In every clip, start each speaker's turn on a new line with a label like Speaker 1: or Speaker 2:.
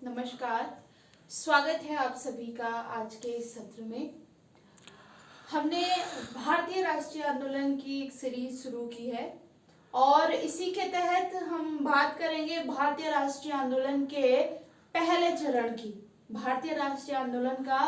Speaker 1: नमस्कार। स्वागत है आप सभी का आज के इस सत्र में। हमने भारतीय राष्ट्रीय आंदोलन की एक सीरीज शुरू की है और इसी के तहत हम बात करेंगे भारतीय राष्ट्रीय आंदोलन के पहले चरण की। भारतीय राष्ट्रीय आंदोलन का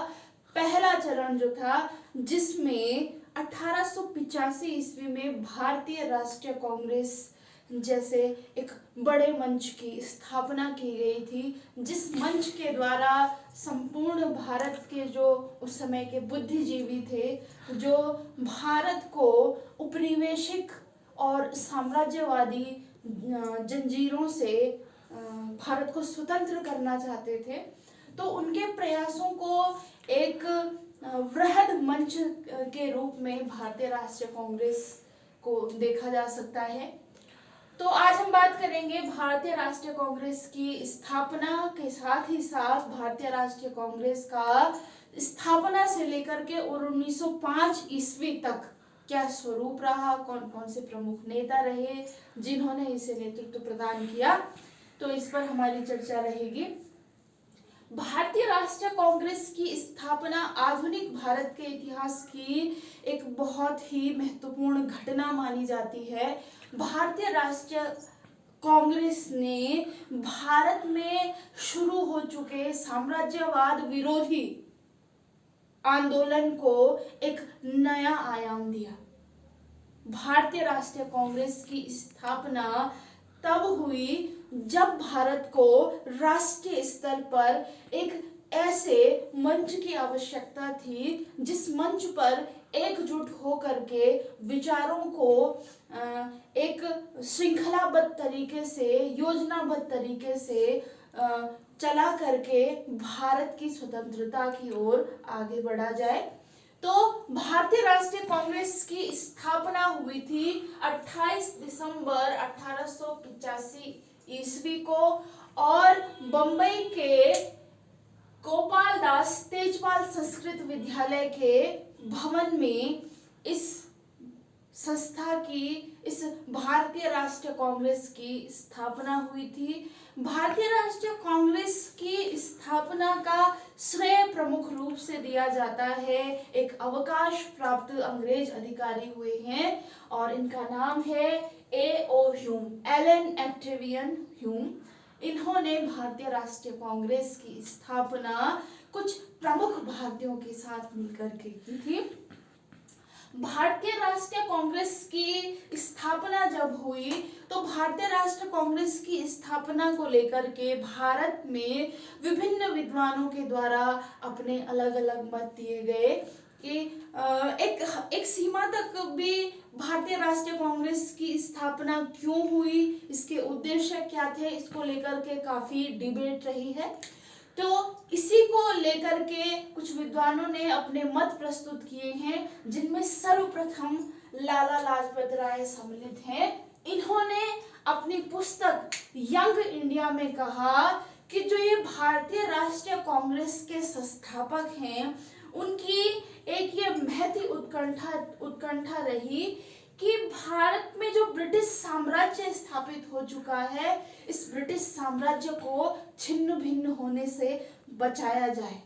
Speaker 1: पहला चरण जो था, जिसमें 1885 ईस्वी में भारतीय राष्ट्रीय कांग्रेस जैसे एक बड़े मंच की स्थापना की गई थी, जिस मंच के द्वारा संपूर्ण भारत के जो उस समय के बुद्धिजीवी थे, जो भारत को उपनिवेशिक और साम्राज्यवादी जंजीरों से भारत को स्वतंत्र करना चाहते थे, तो उनके प्रयासों को एक वृहद मंच के रूप में भारतीय राष्ट्रीय कांग्रेस को देखा जा सकता है। तो आज हम बात करेंगे भारतीय राष्ट्रीय कांग्रेस की स्थापना के साथ ही साथ भारतीय राष्ट्रीय कांग्रेस का स्थापना से लेकर के और 1905 ईस्वी तक क्या स्वरूप रहा, कौन कौन से प्रमुख नेता रहे जिन्होंने इसे नेतृत्व प्रदान किया, तो इस पर हमारी चर्चा रहेगी। भारतीय राष्ट्रीय कांग्रेस की स्थापना आधुनिक भारत के इतिहास की एक बहुत ही महत्वपूर्ण घटना मानी जाती है। भारतीय राष्ट्रीय कांग्रेस ने भारत में शुरू हो चुके साम्राज्यवाद विरोधी आंदोलन को एक नया आयाम दिया। भारतीय राष्ट्रीय कांग्रेस की स्थापना तब हुई जब भारत को राष्ट्रीय स्तर पर एक ऐसे मंच की आवश्यकता थी, जिस मंच पर एकजुट होकर के विचारों को एक श्रृंखलाबद्ध तरीके से, योजनाबद्ध तरीके से चला करके भारत की स्वतंत्रता की ओर आगे बढ़ा जाए। तो भारतीय राष्ट्रीय कांग्रेस की स्थापना हुई थी 28 दिसंबर 1885 ईस्वी को, और बंबई के गोपाल दास तेजपाल संस्कृत विद्यालय के भवन में इस संस्था की, इस भारतीय राष्ट्रीय कांग्रेस की स्थापना हुई थी। भारतीय राष्ट्रीय कांग्रेस की स्थापना का श्रेय प्रमुख रूप से दिया जाता है एक अवकाश प्राप्त अंग्रेज अधिकारी हुए हैं, और इनका नाम है A.O. Hume, Allan Octavian Hume. इन्होंने भारतीय राष्ट्रीय कांग्रेस की स्थापना कुछ प्रमुख भारतीयों के साथ मिलकर के की थी। भारतीय राष्ट्रीय कांग्रेस की स्थापना जब हुई, तो भारतीय राष्ट्रीय कांग्रेस की स्थापना को लेकर के भारत में विभिन्न विद्वानों के द्वारा अपने अलग अलग मत दिए गए कि एक सीमा तक भी भारतीय राष्ट्रीय कांग्रेस की स्थापना क्यों हुई, इसके उद्देश्य क्या थे, इसको लेकर के काफी डिबेट रही है। तो इसी को लेकर के कुछ विद्वानों ने अपने मत प्रस्तुत किए हैं, जिनमें सर्वप्रथम लाला लाजपत राय सम्मिलित हैं। इन्होंने अपनी पुस्तक यंग इंडिया में कहा कि जो ये भारतीय राष्ट्रीय कांग्रेस के संस्थापक हैं, उनकी एक ये महती उत्कंठा रही कि भारत में जो ब्रिटिश साम्राज्य स्थापित हो चुका है, इस ब्रिटिश साम्राज्य को छिन्न भिन्न होने से बचाया जाए,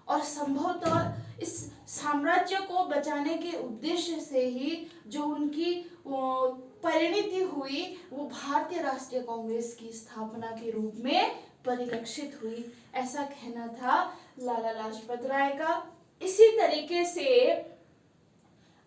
Speaker 1: और संभवतः इस साम्राज्य को बचाने के उद्देश्य से ही जो उनकी परिणति हुई, वो भारतीय राष्ट्रीय कांग्रेस की स्थापना के रूप में परिलक्षित हुई, ऐसा कहना था लाला लाजपत राय का। इसी तरीके से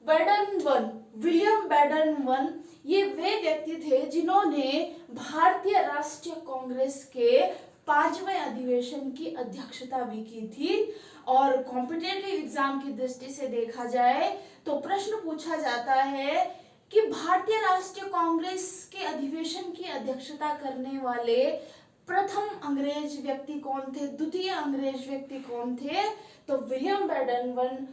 Speaker 1: विलियम बैडन ये वे व्यक्ति थे जिन्होंने भारतीय राष्ट्रीय कांग्रेस के 5वें अधिवेशन की अध्यक्षता भी की थी। और कॉम्पिटिटिव एग्जाम की दृष्टि से देखा जाए तो प्रश्न पूछा जाता है कि भारतीय राष्ट्रीय कांग्रेस के अधिवेशन की अध्यक्षता करने वाले प्रथम अंग्रेज व्यक्ति कौन थे, द्वितीय अंग्रेज व्यक्ति कौन थे, तो विलियम बैडन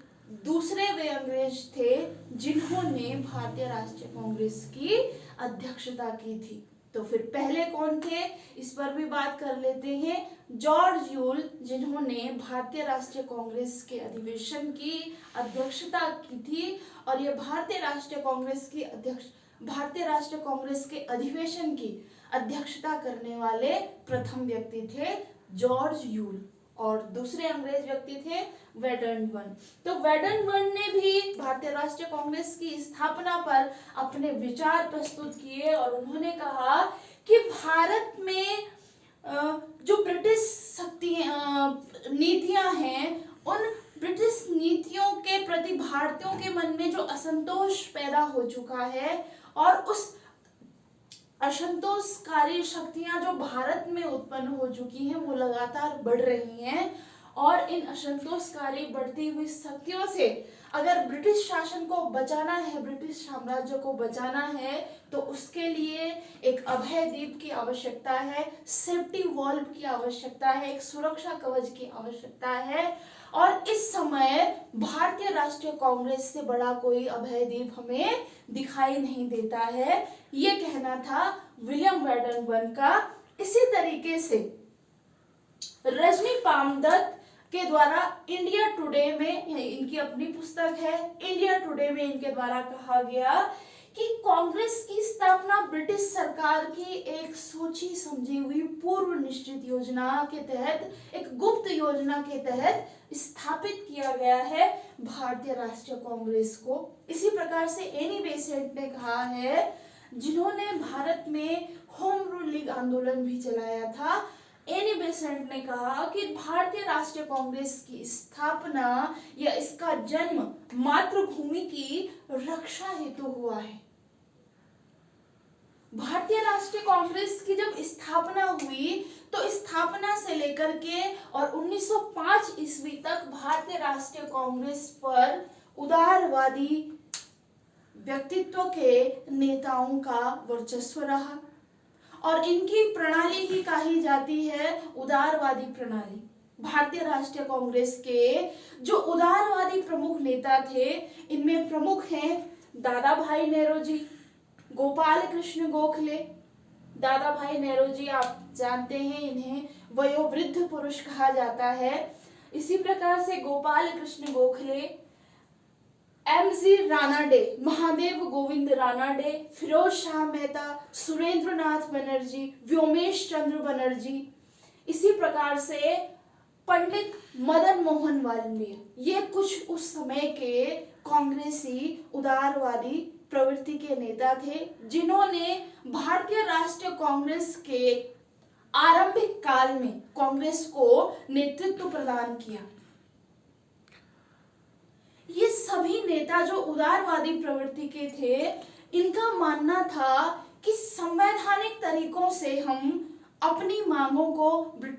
Speaker 1: दूसरे वे अंग्रेज थे जिन्होंने भारतीय राष्ट्रीय कांग्रेस की अध्यक्षता की थी। तो फिर पहले कौन थे, इस पर भी बात कर लेते हैं। जॉर्ज यूल, जिन्होंने भारतीय राष्ट्रीय कांग्रेस के अधिवेशन की अध्यक्षता की थी, और ये भारतीय राष्ट्रीय कांग्रेस के अधिवेशन की अध्यक्षता करने वाले प्रथम व्यक्ति थे जॉर्ज यूल, और दूसरे अंग्रेज व्यक्ति थे वेडनबर्न। तो वेडनबर्न ने भी भारतीय राष्ट्रीय कांग्रेस की स्थापना पर अपने विचार प्रस्तुत किए और उन्होंने कहा कि भारत में जो ब्रिटिश शक्ति नीतियां हैं, उन ब्रिटिश नीतियों के प्रति भारतीयों के मन में जो असंतोष पैदा हो चुका है और उस असंतोषकारी शक्तियां जो भारत में उत्पन्न हो चुकी हैं वो लगातार बढ़ रही हैं, और इन असंतोषकारी बढ़ती हुई शक्तियों से अगर ब्रिटिश शासन को बचाना है, ब्रिटिश साम्राज्य को बचाना है, तो उसके लिए एक अभय द्वीप की आवश्यकता है, सेफ्टी वॉल्व की आवश्यकता है, एक सुरक्षा कवच की आवश्यकता है। और इस समय भारतीय राष्ट्रीय कांग्रेस से बड़ा कोई अभय द्वीप हमें दिखाई नहीं देता है, ये कहना था विलियम वेडनबर्न का। इसी तरीके से रजनी पामदत्त के द्वारा इंडिया टुडे में, इनकी अपनी पुस्तक है, इंडिया टुडे में इनके द्वारा कहा गया कि कांग्रेस की स्थापना ब्रिटिश सरकार की एक सोची समझी हुई पूर्व निश्चित योजना के तहत, एक गुप्त योजना के तहत स्थापित किया गया है भारतीय राष्ट्रीय कांग्रेस को। इसी प्रकार से एनी बेसेंट ने कहा है, जिन्होंने भारत में होम रूल लीग आंदोलन भी चलाया था, एनी बेसेंट ने कहा कि भारतीय राष्ट्रीय कांग्रेस की स्थापना या इसका जन्म मातृभूमि की रक्षा हेतु हुआ है। भारतीय राष्ट्रीय कांग्रेस की जब स्थापना हुई तो स्थापना से लेकर के और 1905 ईस्वी तक भारतीय राष्ट्रीय कांग्रेस पर उदारवादी व्यक्तित्व के नेताओं का वर्चस्व रहा, और इनकी प्रणाली ही कही जाती है उदारवादी प्रणाली। भारतीय राष्ट्रीय कांग्रेस के जो उदारवादी प्रमुख नेता थे, इनमें प्रमुख हैं दादा भाई नेरोजी, गोपाल कृष्ण गोखले। दादा भाई नेरोजी आप जानते हैं, इन्हें वयोवृद्ध पुरुष कहा जाता है। इसी प्रकार से गोपाल कृष्ण गोखले, एम.जी. रानाडे, महादेव गोविंद रानाडे, फिरोज शाह मेहता, सुरेंद्र नाथ बनर्जी, व्योमेश चंद्र बनर्जी, इसी प्रकार से पंडित मदन मोहन मालवीय, ये कुछ उस समय के कांग्रेसी उदारवादी प्रवृत्ति के नेता थे, जिन्होंने भारतीय राष्ट्रीय कांग्रेस के आरंभिक काल में कांग्रेस को नेतृत्व प्रदान किया। ये सभी नेता जो उदारवादी प्रवृत्ति के थे, इनका मानना था कि संवैधानिक तरीकों से हम अपनी मांगों को ब्रिटिश